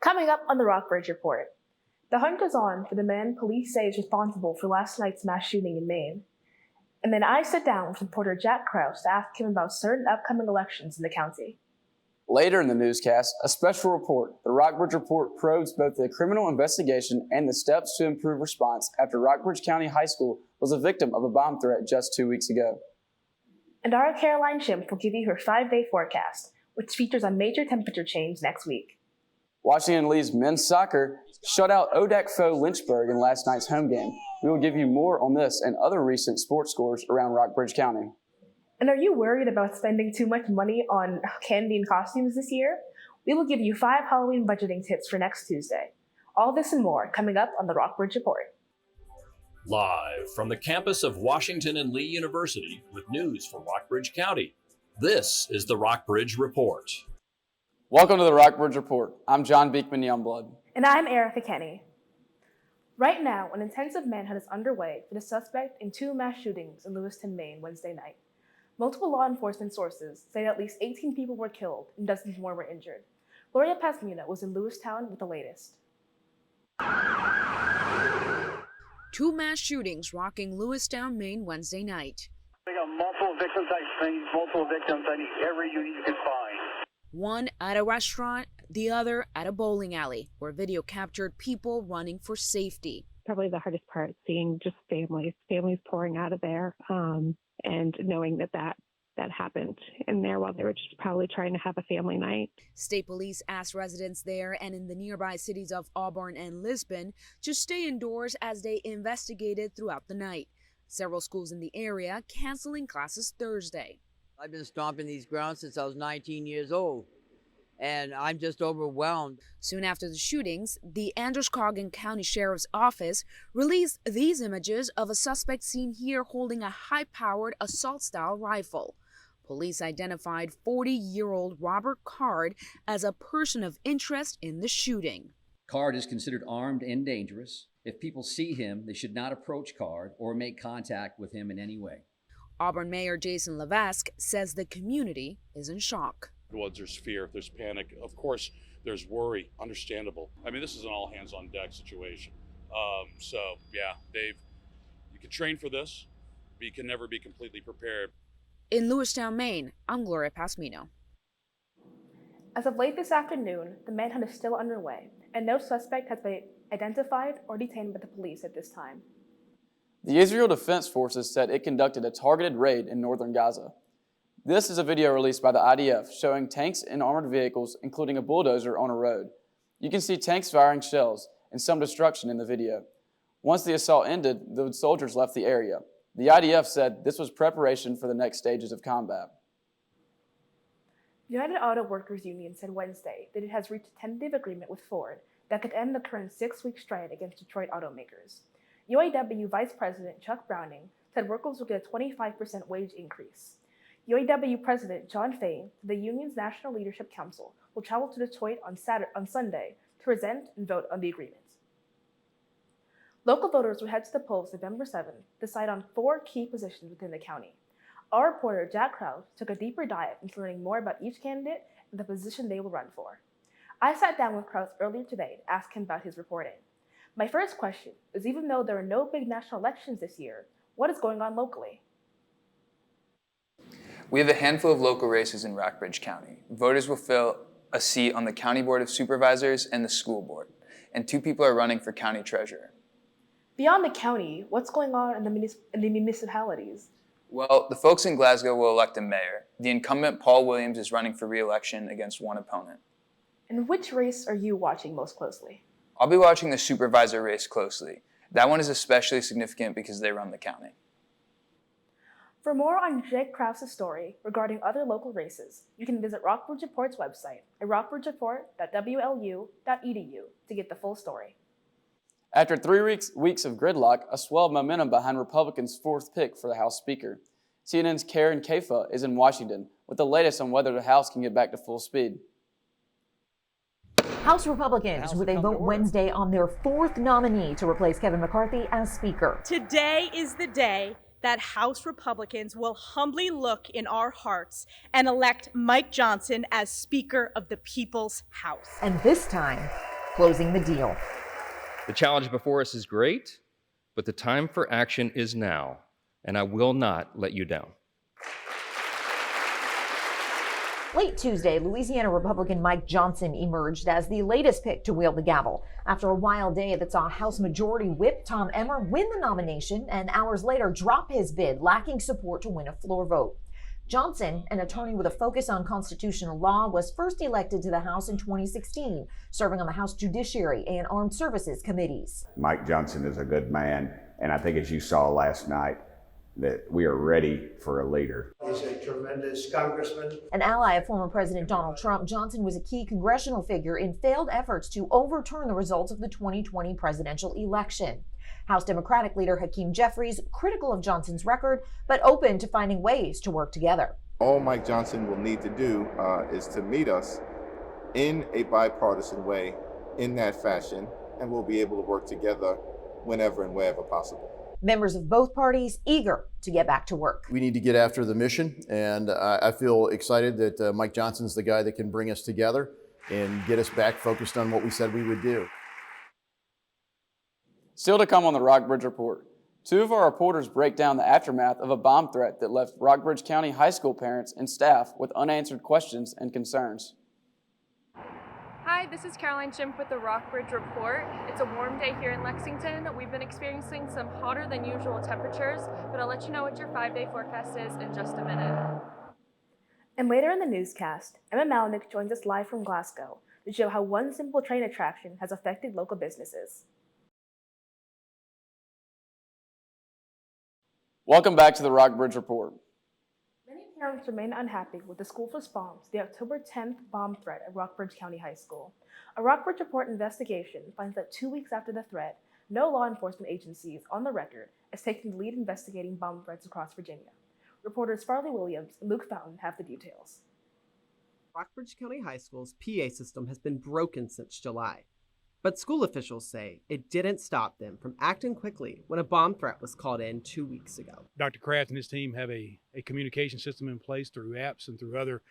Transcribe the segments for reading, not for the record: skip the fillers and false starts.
Coming up on the Rockbridge Report, the hunt is on for the man police say is responsible for last night's mass shooting in Maine. And then I sit down with reporter Jack Krause to ask him about certain upcoming elections in the county. Later in the newscast, a special report. The Rockbridge Report probes both the criminal investigation and the steps to improve response after Rockbridge County High School was a victim of a bomb threat just 2 weeks ago. And our Caroline Shimp will give you her 5-day forecast, which features a major temperature change next week. Washington Lee's men's soccer shut out ODAC foe Lynchburg in last night's home game. We will give you more on this and other recent sports scores around Rockbridge County. And are you worried about spending too much money on candy and costumes this year? We will give you 5 Halloween budgeting tips for next Tuesday. All this and more coming up on the Rockbridge Report. Live from the campus of Washington and Lee University with news for Rockbridge County, this is the Rockbridge Report. Welcome to the Rockbridge Report. I'm John Beekman Youngblood. And I'm Erica Kenny. Right now, an intensive manhunt is underway for the suspect in 2 mass shootings in Lewiston, Maine, Wednesday night. Multiple law enforcement sources say that at least 18 people were killed and dozens more were injured. Gloria Pasmina was in Lewistown with the latest. 2 mass shootings rocking Lewistown, Maine, Wednesday night. We got multiple victims at scene, multiple victims. I need every unit you can find. One at a restaurant, the other at a bowling alley, where video captured people running for safety. Probably the hardest part, seeing just families pouring out of there, and knowing that happened in there while they were just probably trying to have a family night. State police asked residents there and in the nearby cities of Auburn and Lisbon to stay indoors as they investigated throughout the night. Several schools in the area canceling classes Thursday. I've been stomping these grounds since I was 19 years old, and I'm just overwhelmed. Soon after the shootings, the Androscoggin County Sheriff's Office released these images of a suspect seen here holding a high-powered assault-style rifle. Police identified 40-year-old Robert Card as a person of interest in the shooting. Card is considered armed and dangerous. If people see him, they should not approach Card or make contact with him in any way. Auburn Mayor Jason Levesque says the community is in shock. Well, there's fear, there's panic, of course, there's worry, understandable. I mean, this is an all hands on deck situation. You can train for this, but you can never be completely prepared. In Lewistown, Maine, I'm Gloria Pasmino. As of late this afternoon, the manhunt is still underway, and no suspect has been identified or detained by the police at this time. The Israel Defense Forces said it conducted a targeted raid in northern Gaza. This is a video released by the IDF showing tanks and armored vehicles, including a bulldozer, on a road. You can see tanks firing shells and some destruction in the video. Once the assault ended, the soldiers left the area. The IDF said this was preparation for the next stages of combat. United Auto Workers Union said Wednesday that it has reached a tentative agreement with Ford that could end the current 6-week strike against Detroit automakers. UAW Vice President Chuck Browning said workers will get a 25% wage increase. UAW President John Fay, the union's National Leadership Council, will travel to Detroit on Sunday to present and vote on the agreement. Local voters will head to the polls November 7th to decide on 4 key positions within the county. Our reporter Jack Krause took a deeper dive into learning more about each candidate and the position they will run for. I sat down with Krause earlier today to ask him about his reporting. My first question is, even though there are no big national elections this year, what is going on locally? We have a handful of local races in Rockbridge County. Voters will fill a seat on the County Board of Supervisors and the school board, and 2 people are running for county treasurer. Beyond the county, what's going on in the municipalities? Well, the folks in Glasgow will elect a mayor. The incumbent Paul Williams is running for re-election against one opponent. And which race are you watching most closely? I'll be watching the supervisor race closely. That one is especially significant because they run the county. For more on Jake Krause's story regarding other local races, you can visit Rockbridge Report's website at rockbridgereport.wlu.edu to get the full story. After 3 weeks of gridlock, a swell of momentum behind Republicans' 4th pick for the House Speaker. CNN's Karen Kafa is in Washington with the latest on whether the House can get back to full speed. House Republicans with a vote Wednesday on their 4th nominee to replace Kevin McCarthy as Speaker. Today is the day that House Republicans will humbly look in our hearts and elect Mike Johnson as Speaker of the People's House. And this time, closing the deal. The challenge before us is great, but the time for action is now, and I will not let you down. Late Tuesday, Louisiana Republican Mike Johnson emerged as the latest pick to wield the gavel after a wild day that saw House Majority Whip Tom Emmer win the nomination and hours later drop his bid, lacking support to win a floor vote. Johnson, an attorney with a focus on constitutional law, was first elected to the House in 2016, serving on the House Judiciary and Armed Services Committees. Mike Johnson is a good man, and I think as you saw last night, that we are ready for a leader. He's a tremendous congressman. An ally of former President Donald Trump, Johnson was a key congressional figure in failed efforts to overturn the results of the 2020 presidential election. House Democratic leader Hakeem Jeffries critical of Johnson's record, but open to finding ways to work together. All Mike Johnson will need to do is to meet us in a bipartisan way, in that fashion, and we'll be able to work together whenever and wherever possible. Members of both parties eager to get back to work. We need to get after the mission, and I feel excited that Mike Johnson's the guy that can bring us together and get us back focused on what we said we would do. Still to come on the Rockbridge Report, two of our reporters break down the aftermath of a bomb threat that left Rockbridge County high school parents and staff with unanswered questions and concerns. Hi, this is Caroline Chimp with the Rockbridge Report. It's a warm day here in Lexington. We've been experiencing some hotter than usual temperatures, but I'll let you know what your 5-day forecast is in just a minute. And later in the newscast, Emma Malinick joins us live from Glasgow to show how one simple train attraction has affected local businesses. Welcome back to the Rockbridge Report. Many parents remain unhappy with the school's response to the October 10th bomb threat at Rockbridge County High School. A Rockbridge Report investigation finds that 2 weeks after the threat, no law enforcement agencies on the record is taking the lead investigating bomb threats across Virginia. Reporters Farley Williams and Luke Fountain have the details. Rockbridge County High School's PA system has been broken since July. But school officials say it didn't stop them from acting quickly when a bomb threat was called in 2 weeks ago. Dr. Kraft and his team have a communication system in place through apps and through other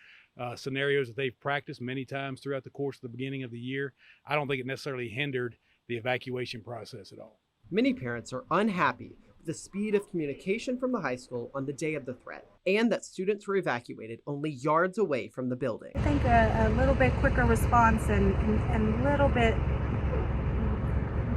scenarios that they've practiced many times throughout the course of the beginning of the year. I don't think it necessarily hindered the evacuation process at all. Many parents are unhappy with the speed of communication from the high school on the day of the threat, and that students were evacuated only yards away from the building. I think a little bit quicker response and a little bit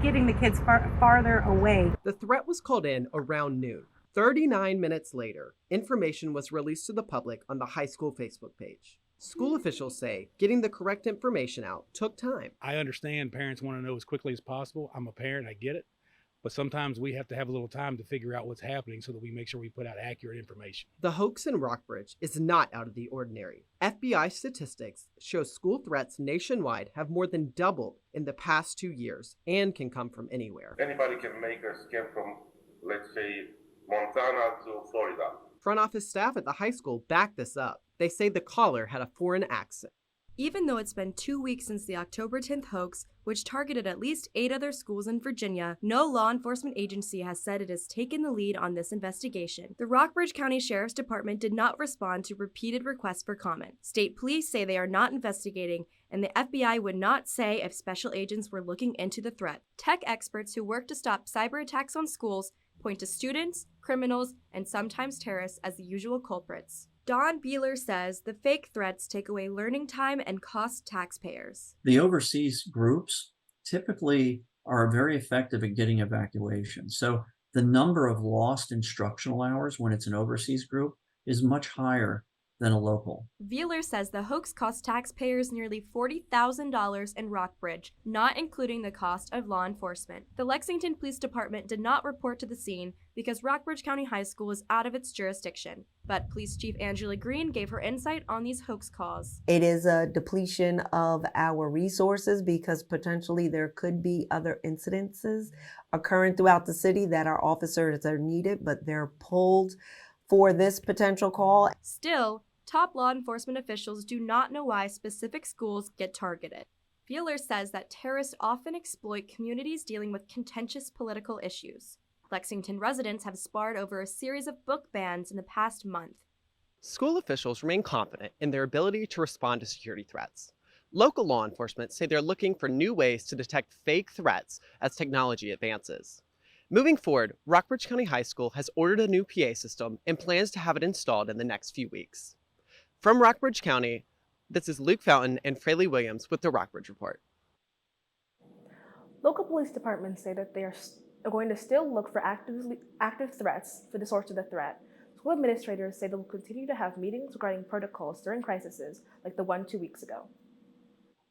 getting the kids farther away. The threat was called in around noon. 39 minutes later, information was released to the public on the high school Facebook page. School officials say getting the correct information out took time. I understand parents want to know as quickly as possible. I'm a parent, I get it. But sometimes we have to have a little time to figure out what's happening so that we make sure we put out accurate information. The hoax in Rockbridge is not out of the ordinary. FBI statistics show school threats nationwide have more than doubled in the past 2 years and can come from anywhere. Anybody can make a scam from, let's say, Montana to Florida. Front office staff at the high school backed this up. They say the caller had a foreign accent. Even though it's been 2 weeks since the October 10th hoax, which targeted at least 8 other schools in Virginia, no law enforcement agency has said it has taken the lead on this investigation. The Rockbridge County Sheriff's Department did not respond to repeated requests for comment. State police say they are not investigating, and the FBI would not say if special agents were looking into the threat. Tech experts who work to stop cyber attacks on schools point to students, criminals, and sometimes terrorists as the usual culprits. Don Beeler says the fake threats take away learning time and cost taxpayers. The overseas groups typically are very effective at getting evacuation. So the number of lost instructional hours when it's an overseas group is much higher than a local. Beeler says the hoax cost taxpayers nearly $40,000 in Rockbridge, not including the cost of law enforcement. The Lexington Police Department did not report to the scene because Rockbridge County High School is out of its jurisdiction. But Police Chief Angela Green gave her insight on these hoax calls. It is a depletion of our resources because potentially there could be other incidences occurring throughout the city that our officers are needed, but they're pulled for this potential call. Still, top law enforcement officials do not know why specific schools get targeted. Beeler says that terrorists often exploit communities dealing with contentious political issues. Lexington residents have sparred over a series of book bans in the past month. School officials remain confident in their ability to respond to security threats. Local law enforcement say they're looking for new ways to detect fake threats as technology advances. Moving forward, Rockbridge County High School has ordered a new PA system and plans to have it installed in the next few weeks. From Rockbridge County, this is Luke Fountain and Fraley Williams with the Rockbridge Report. Local police departments say that they are going to still look for active threats for the source of the threat. School administrators say they will continue to have meetings regarding protocols during crises like the one 2 weeks ago.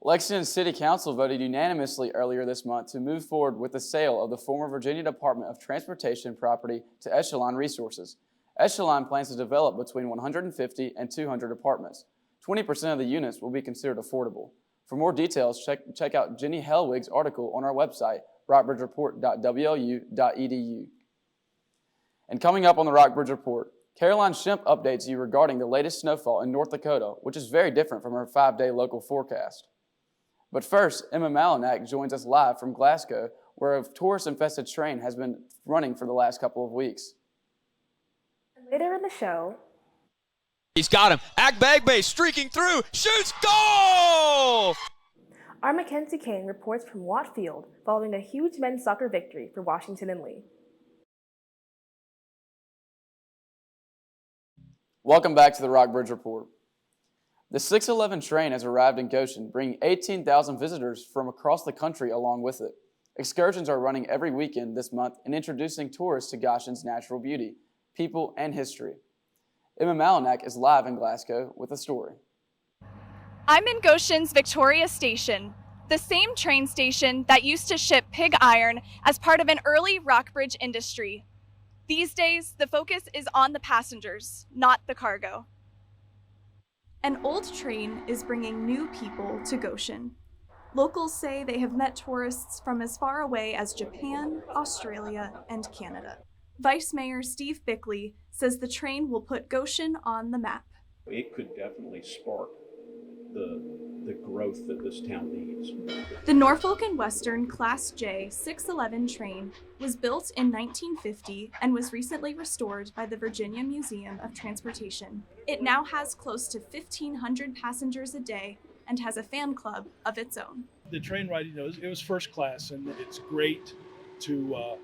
Lexington City Council voted unanimously earlier this month to move forward with the sale of the former Virginia Department of Transportation property to Echelon Resources. Echelon plans to develop between 150 and 200 apartments. 20% of the units will be considered affordable. For more details, check out Jenny Hellwig's article on our website, rockbridgereport.wlu.edu. And coming up on the Rockbridge Report, Caroline Shemp updates you regarding the latest snowfall in North Dakota, which is very different from her 5-day local forecast. But first, Emma Malinak joins us live from Glasgow, where a tourist-infested train has been running for the last couple of weeks. Later in the show, he's got him. Agbagbe streaking through, shoots, goal! our Mackenzie Kane reports from Watt Field following a huge men's soccer victory for Washington and Lee. Welcome back to the Rockbridge Report. The 611 train has arrived in Goshen, bringing 18,000 visitors from across the country along with it. Excursions are running every weekend this month and introducing tourists to Goshen's natural beauty, people, and history. Emma Malinak is live in Glasgow with a story. I'm in Goshen's Victoria Station, the same train station that used to ship pig iron as part of an early Rockbridge industry. These days, the focus is on the passengers, not the cargo. An old train is bringing new people to Goshen. Locals say they have met tourists from as far away as Japan, Australia, and Canada. Vice Mayor Steve Bickley says the train will put Goshen on the map. It could definitely spark the growth that this town needs. The Norfolk and Western Class J 611 train was built in 1950 and was recently restored by the Virginia Museum of Transportation. It now has close to 1,500 passengers a day and has a fan club of its own. The train ride, it was first class, and it's great to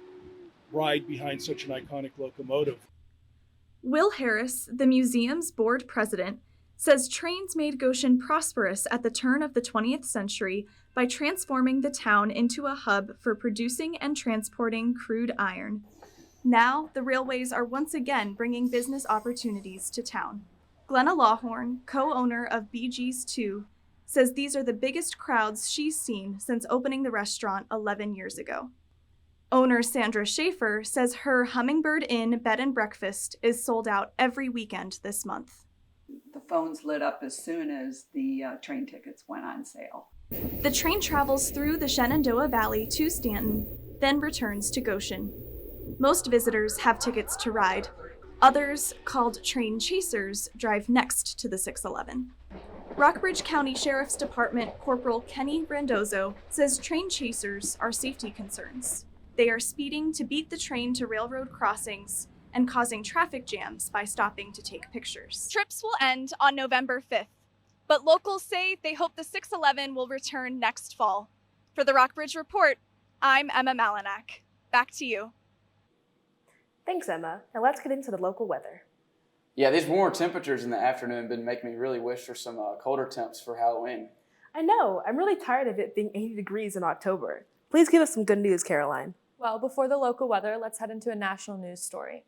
ride behind such an iconic locomotive. Will Harris, the museum's board president, says trains made Goshen prosperous at the turn of the 20th century by transforming the town into a hub for producing and transporting crude iron. Now, the railways are once again bringing business opportunities to town. Glenna Lawhorn, co-owner of BG's 2, says these are the biggest crowds she's seen since opening the restaurant 11 years ago. Owner Sandra Schaefer says her Hummingbird Inn bed and breakfast is sold out every weekend this month. The phones lit up as soon as the train tickets went on sale. The train travels through the Shenandoah Valley to Stanton, then returns to Goshen. Most visitors have tickets to ride. Others, called train chasers, drive next to the 611. Rockbridge County Sheriff's Department Corporal Kenny Randozzo says train chasers are safety concerns. They are speeding to beat the train to railroad crossings and causing traffic jams by stopping to take pictures. Trips will end on November 5th, but locals say they hope the 611 will return next fall. For the Rockbridge Report, I'm Emma Malinak. Back to you. Thanks, Emma. Now let's get into the local weather. Yeah, these warmer temperatures in the afternoon have been making me really wish for some colder temps for Halloween. I know. I'm really tired of it being 80 degrees in October. Please give us some good news, Caroline. Well, before the local weather, let's head into a national news story.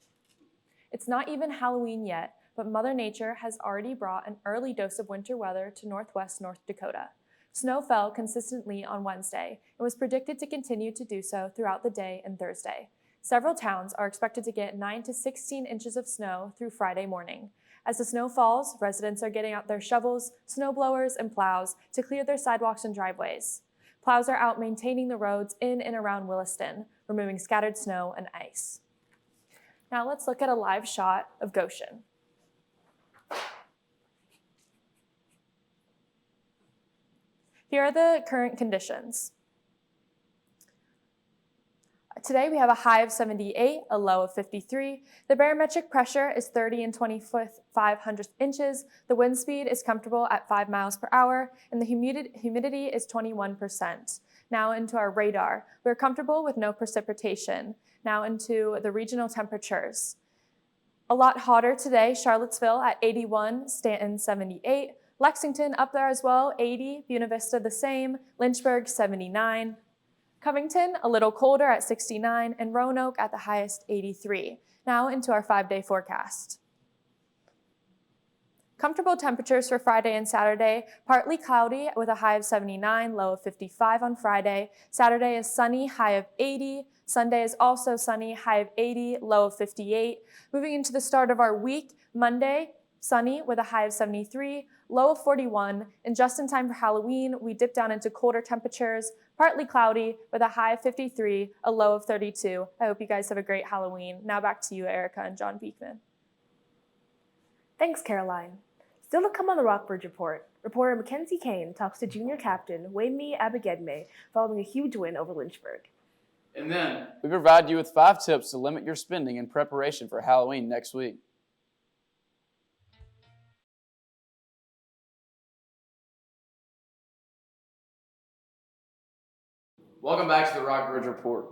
It's not even Halloween yet, but Mother Nature has already brought an early dose of winter weather to northwest North Dakota. Snow fell consistently on Wednesday and was predicted to continue to do so throughout the day and Thursday. Several towns are expected to get 9 to 16 inches of snow through Friday morning. As the snow falls, residents are getting out their shovels, snow blowers, and plows to clear their sidewalks and driveways. Plows are out maintaining the roads in and around Williston, removing scattered snow and ice. Now let's look at a live shot of Goshen. Here are the current conditions. Today we have a high of 78, a low of 53. The barometric pressure is 30 and 25 inches. The wind speed is comfortable at 5 miles per hour, and the humidity is 21%. Now into our radar. We're comfortable with no precipitation. Now into the regional temperatures. A lot hotter today, Charlottesville at 81, Stanton 78, Lexington up there as well, 80, Buena Vista the same, Lynchburg 79, Covington a little colder at 69, and Roanoke at the highest 83. Now into our 5-day forecast. Comfortable temperatures for Friday and Saturday, partly cloudy with a high of 79, low of 55 on Friday. Saturday is sunny, high of 80. Sunday is also sunny, high of 80, low of 58. Moving into the start of our week, Monday, sunny with a high of 73, low of 41. And just in time for Halloween, we dip down into colder temperatures, partly cloudy with a high of 53, a low of 32. I hope you guys have a great Halloween. Now back to you, Erica and John Beekman. Thanks, Caroline. Still to come on the Rockbridge Report, reporter Mackenzie Kane talks to junior captain Wayme Abigedme following a huge win over Lynchburg. And then we provide you with 5 tips to limit your spending in preparation for Halloween next week. Welcome back to the Rockbridge Report.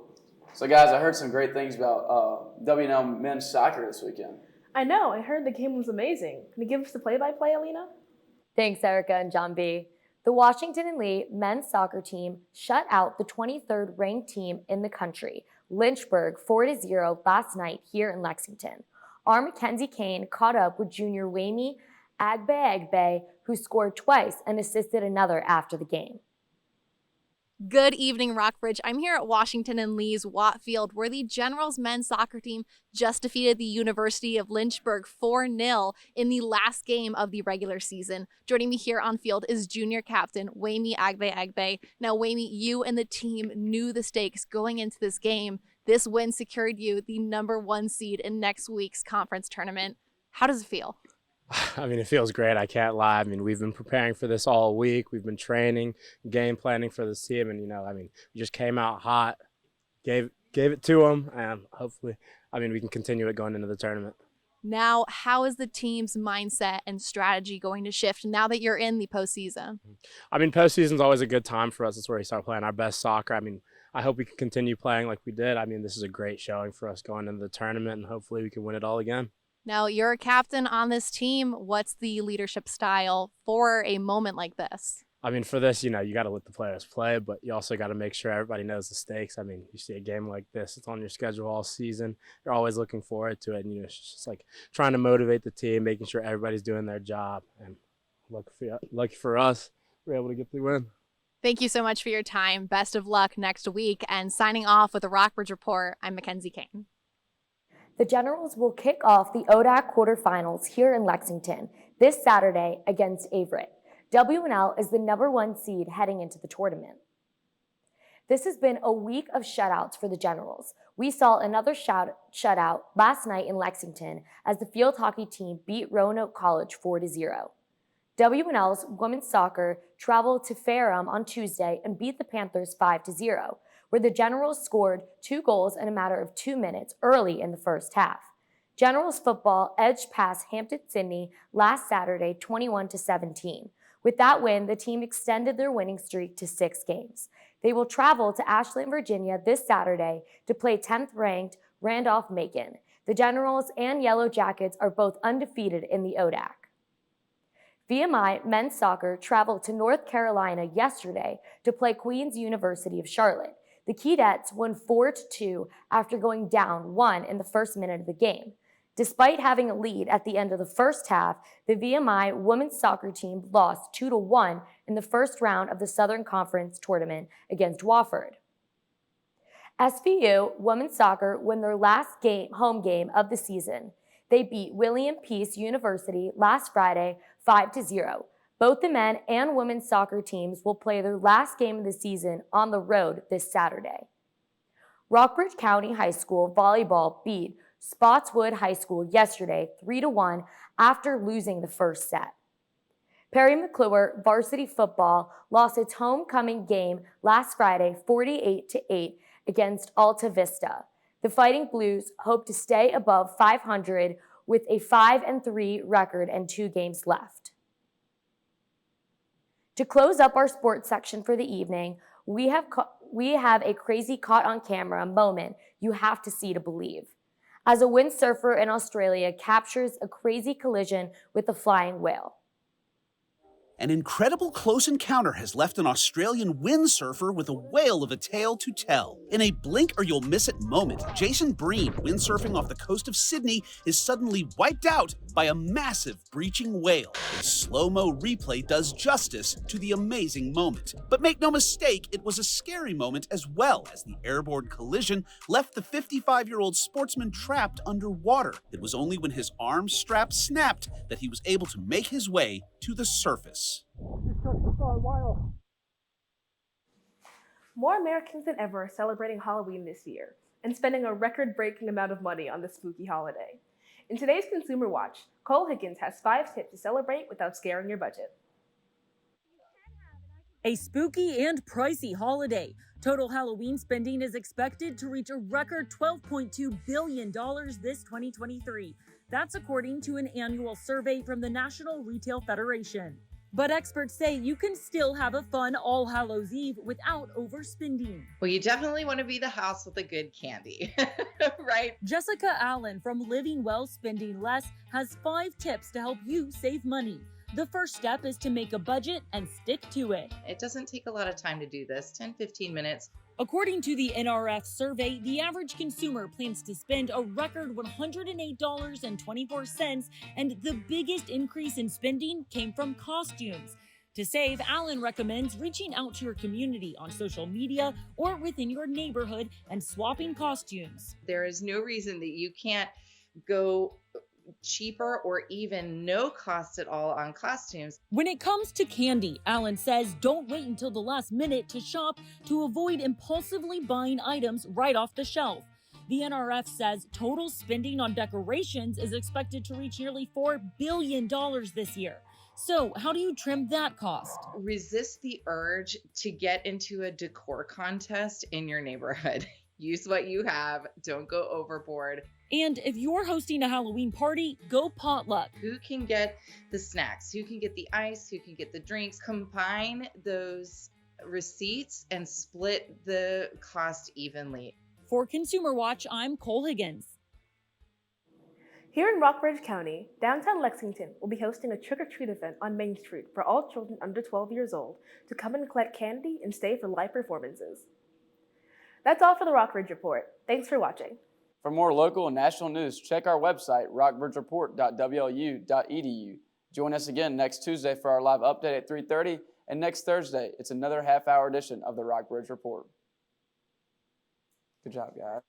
So guys, I heard some great things about W&L men's soccer this weekend. I know, I heard the game was amazing. Can you give us the play-by-play, Alina? Thanks, Erica and John B. The Washington and Lee men's soccer team shut out the 23rd ranked team in the country, Lynchburg, 4-0 last night here in Lexington. Our Mackenzie Kane caught up with junior Wayme Agbe, who scored twice and assisted another after the game. Good evening, Rockbridge. I'm here at Washington and Lee's Watt Field, where the Generals men's soccer team just defeated the University of Lynchburg 4-0 in the last game of the regular season. Joining me here on field is junior captain Wayme Agbe. Now, Wayme, you and the team knew the stakes going into this game. This win secured you the #1 seed in next week's conference tournament. How does it feel? I mean, it feels great. I can't lie. I mean, we've been preparing for this all week. We've been training, game planning for this team. And, we just came out hot, gave it to them. And hopefully, we can continue it going into the tournament. Now, how is the team's mindset and strategy going to shift now that you're in the postseason? Postseason's always a good time for us. It's where we start playing our best soccer. I hope we can continue playing like we did. This is a great showing for us going into the tournament, and hopefully we can win it all again. Now, you're a captain on this team. What's the leadership style for a moment like this? For this, you got to let the players play, but you also got to make sure everybody knows the stakes. You see a game like this, it's on your schedule all season. You're always looking forward to it, and it's just like trying to motivate the team, making sure everybody's doing their job. And lucky for us, we're able to get the win. Thank you so much for your time. Best of luck next week. And signing off with the Rockbridge Report, I'm Mackenzie Kane. The Generals will kick off the ODAC quarterfinals here in Lexington this Saturday against Averett. W&L is the #1 seed heading into the tournament. This has been a week of shutouts for the Generals. We saw another shutout last night in Lexington as the field hockey team beat Roanoke College 4-0. W&L's women's soccer traveled to Ferrum on Tuesday and beat the Panthers 5-0. Where the Generals scored 2 goals in a matter of 2 minutes early in the first half. Generals football edged past Hampton-Sydney last Saturday 21-17. With that win, the team extended their winning streak to 6 games. They will travel to Ashland, Virginia this Saturday to play 10th-ranked Randolph-Macon. The Generals and Yellow Jackets are both undefeated in the ODAC. VMI men's soccer traveled to North Carolina yesterday to play Queen's University of Charlotte. The Keydets won 4-2 after going down 1 in the first minute of the game. Despite having a lead at the end of the first half, the VMI women's soccer team lost 2-1 in the first round of the Southern Conference tournament against Wofford. SVU women's soccer won their last home game of the season. They beat William Peace University last Friday 5-0. Both the men and women's soccer teams will play their last game of the season on the road this Saturday. Rockbridge County High School volleyball beat Spotswood High School yesterday 3-1 after losing the first set. Perry McClure varsity football lost its homecoming game last Friday 48-8 against Alta Vista. The Fighting Blues hope to stay above 500 with a 5-3 record and 2 games left. To close up our sports section for the evening, we have a crazy caught on camera moment you have to see to believe. As a windsurfer in Australia captures a crazy collision with a flying whale. An incredible close encounter has left an Australian windsurfer with a whale of a tale to tell. In a blink or you'll miss it moment, Jason Breen, windsurfing off the coast of Sydney, is suddenly wiped out by a massive breaching whale. A slow-mo replay does justice to the amazing moment. But make no mistake, it was a scary moment as well, as the airborne collision left the 55-year-old sportsman trapped underwater. It was only when his arm strap snapped that he was able to make his way to the surface. More Americans than ever are celebrating Halloween this year and spending a record-breaking amount of money on this spooky holiday. In today's Consumer Watch, Cole Higgins has 5 tips to celebrate without scaring your budget. A spooky and pricey holiday. Total Halloween spending is expected to reach a record $12.2 billion this 2023. That's according to an annual survey from the National Retail Federation. But experts say you can still have a fun All Hallows Eve without overspending. Well, you definitely want to be the house with the good candy, right? Jessica Allen from Living Well Spending Less has 5 tips to help you save money. The first step is to make a budget and stick to it. It doesn't take a lot of time to do this, 10-15 minutes. According to the NRF survey, the average consumer plans to spend a record $108.24, and the biggest increase in spending came from costumes. To save, Allen recommends reaching out to your community on social media or within your neighborhood and swapping costumes. There is no reason that you can't go cheaper or even no cost at all on costumes. When it comes to candy, Allen says don't wait until the last minute to shop to avoid impulsively buying items right off the shelf. The NRF says total spending on decorations is expected to reach nearly $4 billion this year. So how do you trim that cost? Resist the urge to get into a decor contest in your neighborhood. Use what you have, don't go overboard. And if you're hosting a Halloween party, go potluck. Who can get the snacks? Who can get the ice? Who can get the drinks? Combine those receipts and split the cost evenly. For Consumer Watch, I'm Cole Higgins. Here in Rockbridge County, downtown Lexington will be hosting a trick-or-treat event on Main Street for all children under 12 years old to come and collect candy and stay for live performances. That's all for the Rockbridge Report. Thanks for watching. For more local and national news, check our website, rockbridgereport.wlu.edu. Join us again next Tuesday for our live update at 3:30, and next Thursday, it's another half-hour edition of the Rockbridge Report. Good job, guys.